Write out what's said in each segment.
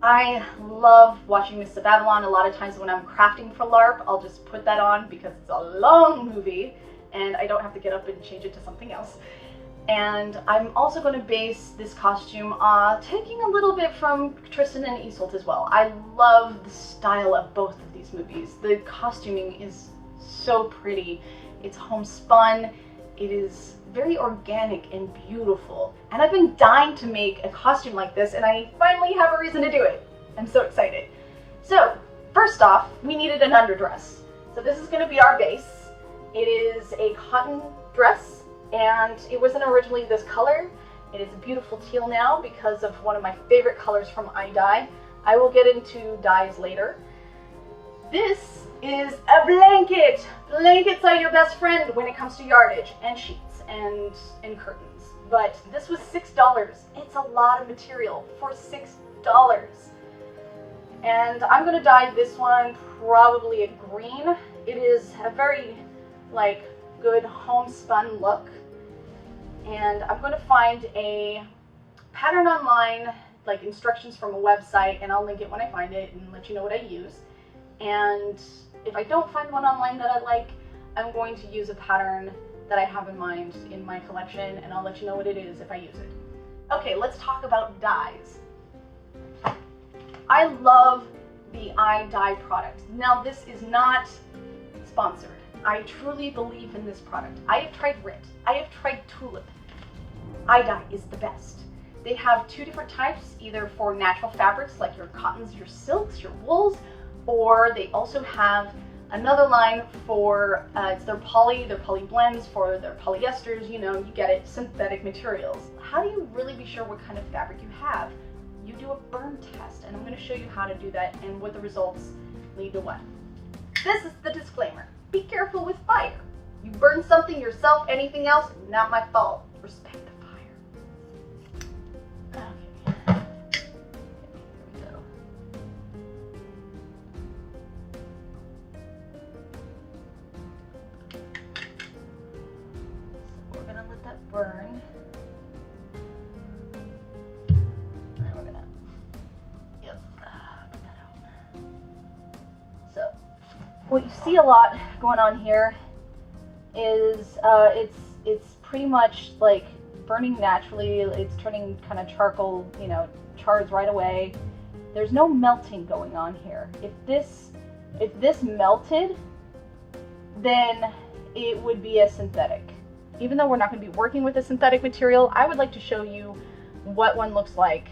I love watching Mists of Avalon. A lot of times when I'm crafting for LARP, I'll just put that on because it's a long movie and I don't have to get up and change it to something else. And I'm also going to base this costume taking a little bit from Tristain and Isolde as well. I love the style of both of these movies. The costuming is so pretty. It's homespun. It is very organic and beautiful. And I've been dying to make a costume like this, and I finally have a reason to do it. I'm so excited. So, first off, we needed an underdress. So this is going to be our base. It is a cotton dress, and it wasn't originally this color. It is a beautiful teal now because of one of my favorite colors from iDye. I will get into dyes later. This is a blanket. Blankets are your best friend when it comes to yardage and sheets and curtains. But this was $6. It's a lot of material for $6. And I'm gonna dye this one probably a green. It is a very good homespun look. And I'm gonna find a pattern online, like instructions from a website, and I'll link it when I find it and let you know what I use. And if I don't find one online that I like, I'm going to use a pattern that I have in mind in my collection, and I'll let you know what it is if I use it. Okay, let's talk about dyes. I love the iDye product. Now, this is not sponsored. I truly believe in this product. I have tried RIT. I have tried Tulip. iDye is the best. They have two different types, either for natural fabrics like your cottons, your silks, your wools, or they also have another line for, it's their poly blends for their polyesters, you get it, synthetic materials. How do you really be sure what kind of fabric you have? You do a burn test, and I'm going to show you how to do that and what the results lead to what. This is the disclaimer. Be careful with fire. You burn something yourself, anything else, not my fault. Respect the fire. Okay. Here we go. So we're gonna let that burn. And we're gonna, put that out. So, what you see a lot going on here is it's pretty much like burning naturally. It's turning kind of charcoal, chars right away. There's no melting going on here. If this melted, then it would be a synthetic. Even though we're not going to be working with a synthetic material, I would like to show you what one looks like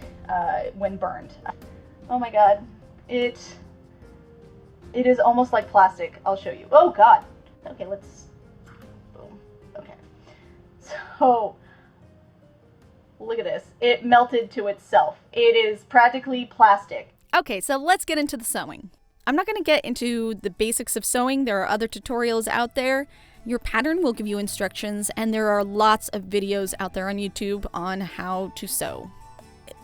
when burned. Oh my god, it is almost like plastic. I'll show you. Oh god. Okay, let's, boom. Okay. So, look at this. It melted to itself. It is practically plastic. Okay, so let's get into the sewing. I'm not going to get into the basics of sewing. There are other tutorials out there. Your pattern will give you instructions, and there are lots of videos out there on YouTube on how to sew.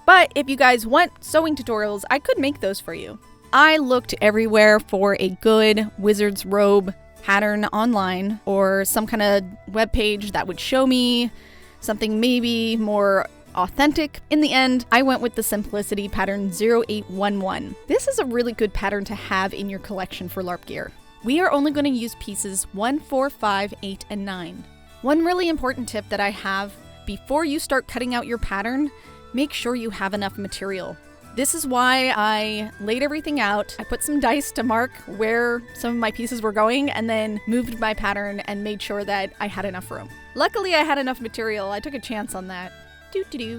But if you guys want sewing tutorials, I could make those for you. I looked everywhere for a good wizard's robe pattern online, or some kind of web page that would show me something maybe more authentic. In the end, I went with the Simplicity pattern 0811. This is a really good pattern to have in your collection for LARP gear. We are only going to use pieces 1, 4, 5, 8, and 9. One really important tip that I have: before you start cutting out your pattern, make sure you have enough material. This is why I laid everything out. I put some dice to mark where some of my pieces were going, and then moved my pattern and made sure that I had enough room. Luckily, I had enough material. I took a chance on that.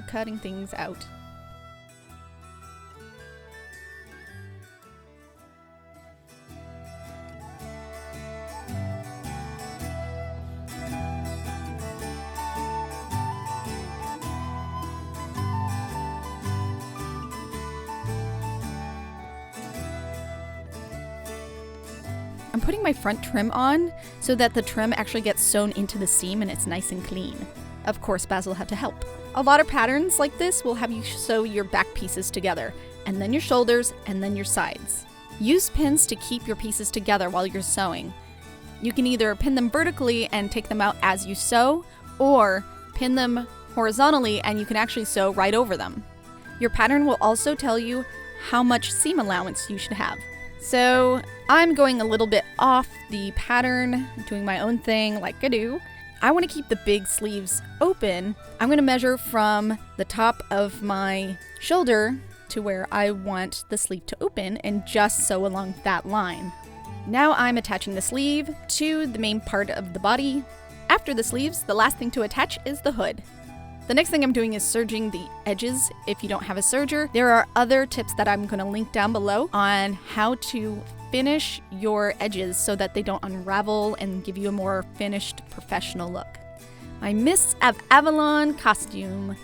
Cutting things out. I'm putting my front trim on so that the trim actually gets sewn into the seam and it's nice and clean. Of course, Basil had to help. A lot of patterns like this will have you sew your back pieces together, and then your shoulders, and then your sides. Use pins to keep your pieces together while you're sewing. You can either pin them vertically and take them out as you sew, or pin them horizontally and you can actually sew right over them. Your pattern will also tell you how much seam allowance you should have. So I'm going a little bit off the pattern, doing my own thing like I do. I want to keep the big sleeves open. I'm going to measure from the top of my shoulder to where I want the sleeve to open and just sew along that line. Now I'm attaching the sleeve to the main part of the body. After the sleeves, the last thing to attach is the hood. The next thing I'm doing is serging the edges if you don't have a serger. There are other tips that I'm going to link down below on how to finish your edges so that they don't unravel and give you a more finished professional look. My Mists of Avalon costume.